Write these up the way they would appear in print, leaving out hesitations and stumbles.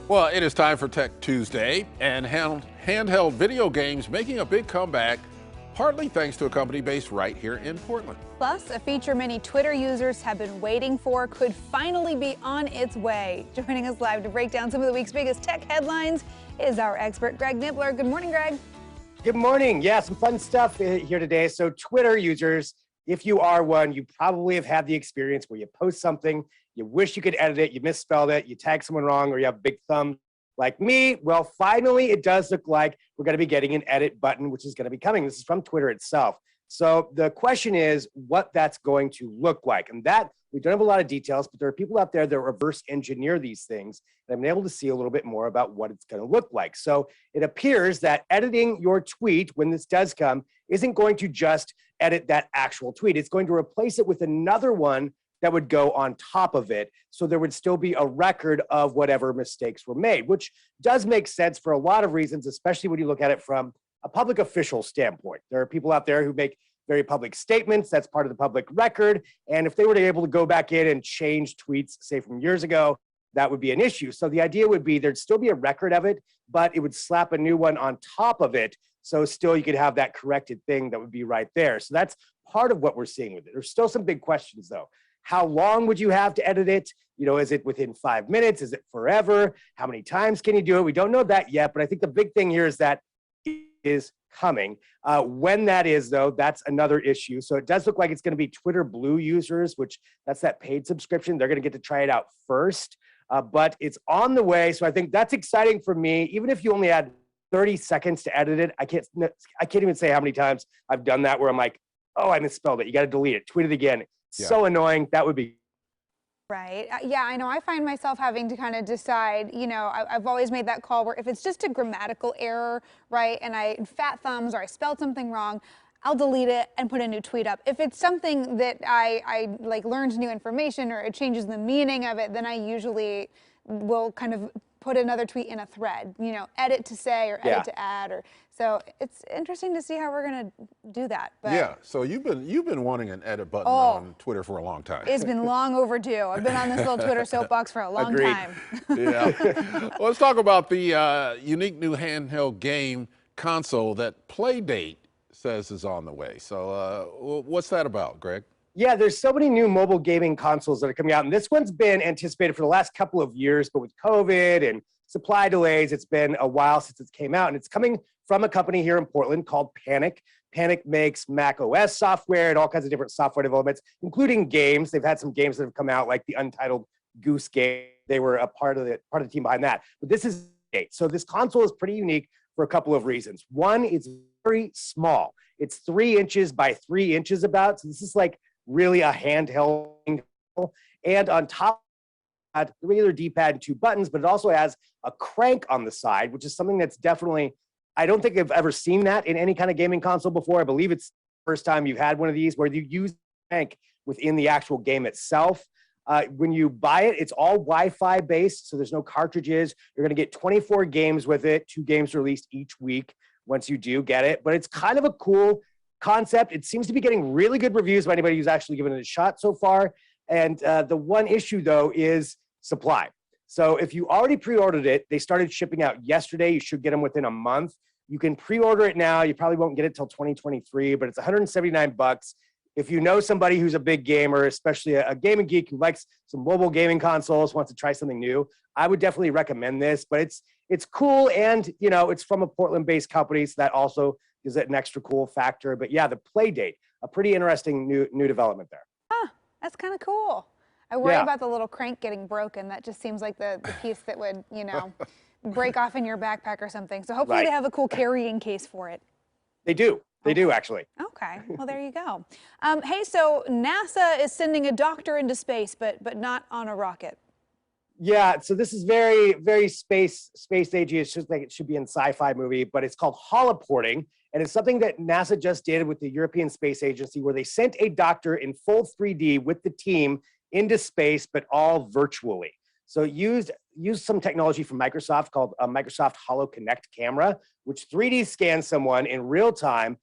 Well, it is time for Tech Tuesday, and handheld video games making a big comeback, partly thanks to a company based right here in Portland. Plus, a feature many Twitter users have been waiting for could finally be on its way. Joining us live to break down some of the week's biggest tech headlines is our expert, Greg Nibbler. Good morning, Greg. Good morning. Yeah, some fun stuff here today. So Twitter users, if you are one, you probably have had the experience where you post something, you wish you could edit it, you misspelled it, you tag someone wrong, or you have a big thumb like me. Well, finally, it does look like we're going to be getting an edit button, which is going to be coming. This is from Twitter itself. So the question is what that's going to look like. And that we don't have a lot of details, but there are people out there that reverse engineer these things. And I've been able to see a little bit more about what it's going to look like. So it appears that editing your tweet when this does come isn't going to just edit that actual tweet. It's going to replace it with another one that would go on top of it. So there would still be a record of whatever mistakes were made, which does make sense for a lot of reasons, especially when you look at it from a public official standpoint. There are people out there who make very public statements. That's part of the public record. And if they were to be able to go back in and change tweets, say from years ago, that would be an issue. So the idea would be there'd still be a record of it, but it would slap a new one on top of it. So still you could have that corrected thing that would be right there. So that's part of what we're seeing with it. There's still some big questions though. How long would you have to edit it? You know, is it within 5 minutes? Is it forever? How many times can you do it? We don't know that yet, but I think the big thing here is that it is coming. When that is, though, that's another issue. So it does look like it's going to be Twitter Blue users, which that's that paid subscription. They're going to get to try it out first, but it's on the way. So I think that's exciting for me. Even if you only had 30 seconds to edit it, I can't even say how many times I've done that where I'm like, oh, I misspelled it. You got to delete it, tweet it again. Yeah. So annoying. That would be. Right. Yeah, I know. I find myself having to kind of decide, you know, I've always made that call where if it's just a grammatical error, right, and I fat thumbs or I spelled something wrong, I'll delete it and put a new tweet up. If it's something that I like learned new information or it changes the meaning of it, then I usually will kind of put another tweet in a thread, you know, edit to say or edit to add, or so it's interesting to see how we're going to do that. But yeah, so you've been wanting an edit button on Twitter for a long time. It's been long overdue. I've been on this little Twitter soapbox for a long time. Yeah. Well, let's talk about the unique new handheld game console that Playdate says is on the way. So what's that about, Greg? Yeah, there's so many new mobile gaming consoles that are coming out, and this one's been anticipated for the last couple of years, but with COVID and supply delays, it's been a while since it came out, and it's coming from a company here in Portland called Panic. Panic makes Mac OS software and all kinds of different software developments, including games. They've had some games that have come out, like the Untitled Goose Game. They were a part of the team behind that. But this is great. So this console is pretty unique for a couple of reasons. One, it's very small. It's 3 inches by 3 inches about. So this is like really a handheld, and on top of the regular D-pad and 2 buttons, but it also has a crank on the side, which is something that's definitely, I don't think I've ever seen that in any kind of gaming console before. I believe it's the first time you've had one of these where you use the crank within the actual game itself. When you buy it, it's all Wi-Fi based, so there's no cartridges. You're going to get 24 games with it, 2 games released each week once you do get it. But it's kind of a cool concept. It seems to be getting really good reviews by anybody who's actually given it a shot so far. And the one issue, though, is supply. So if you already pre-ordered it, they started shipping out yesterday. You should get them within a month. You can pre-order it now. You probably won't get it till 2023, but it's $179. If you know somebody who's a big gamer, especially a gaming geek who likes some mobile gaming consoles, wants to try something new, I would definitely recommend this. But it's cool, and you know, it's from a Portland-based company, so that also gives it an extra cool factor. But yeah, the Playdate, a pretty interesting new development there. Huh, that's kind of cool. I worry about the little crank getting broken. That just seems like the piece that would, you know, break off in your backpack or something. So hopefully they have a cool carrying case for it. They do. They do, actually. Okay. Well, there you go. Hey, so NASA is sending a doctor into space, but not on a rocket. Yeah, so this is very, very space agey. It's just like it should be in a sci-fi movie, but it's called holoporting. And it's something that NASA just did with the European Space Agency, where they sent a doctor in full 3D with the team into space, but all virtually. So it used some technology from Microsoft called a Microsoft HoloConnect camera, which 3D scans someone in real time,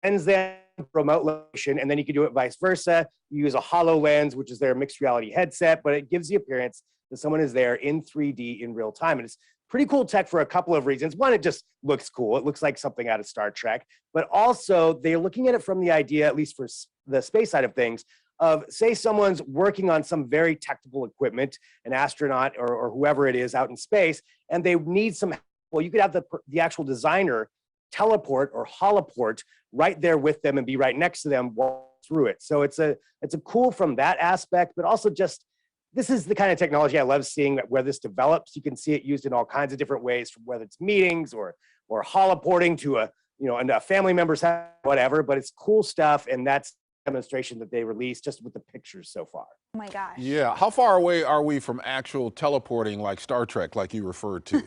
sends them to a remote location, and then you can do it vice versa. You use a HoloLens, which is their mixed reality headset, but it gives the appearance that someone is there in 3D in real time. And it's pretty cool tech for a couple of reasons. One, it just looks cool. It looks like something out of Star Trek. But also, they're looking at it from the idea, at least for the space side of things, of say someone's working on some very technical equipment, an astronaut or whoever it is out in space, and they need some help. Well, you could have the actual designer teleport or holoport right there with them and be right next to them walk through it. So it's a cool from that aspect, but also just this is the kind of technology I love seeing where this develops. You can see it used in all kinds of different ways, from whether it's meetings or holoporting to a family member's house, whatever. But it's cool stuff, and that's demonstration that they released just with the pictures so far. Oh my gosh. Yeah. How far away are we from actual teleporting like Star Trek, like you referred to?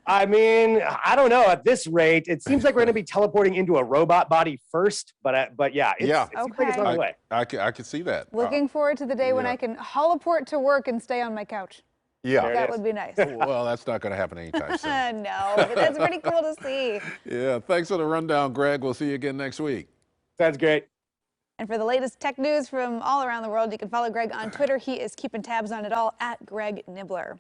I mean, I don't know. At this rate, it seems like we're going to be teleporting into a robot body first. But yeah, it seems like it's on the way. I can see that. Looking forward to the day when I can holoport to work and stay on my couch. Yeah. That would be nice. Well, that's not going to happen anytime soon. No, but that's pretty cool to see. Yeah. Thanks for the rundown, Greg. We'll see you again next week. Sounds great. And for the latest tech news from all around the world, you can follow Greg on Twitter. He is keeping tabs on it all at Greg Nibbler.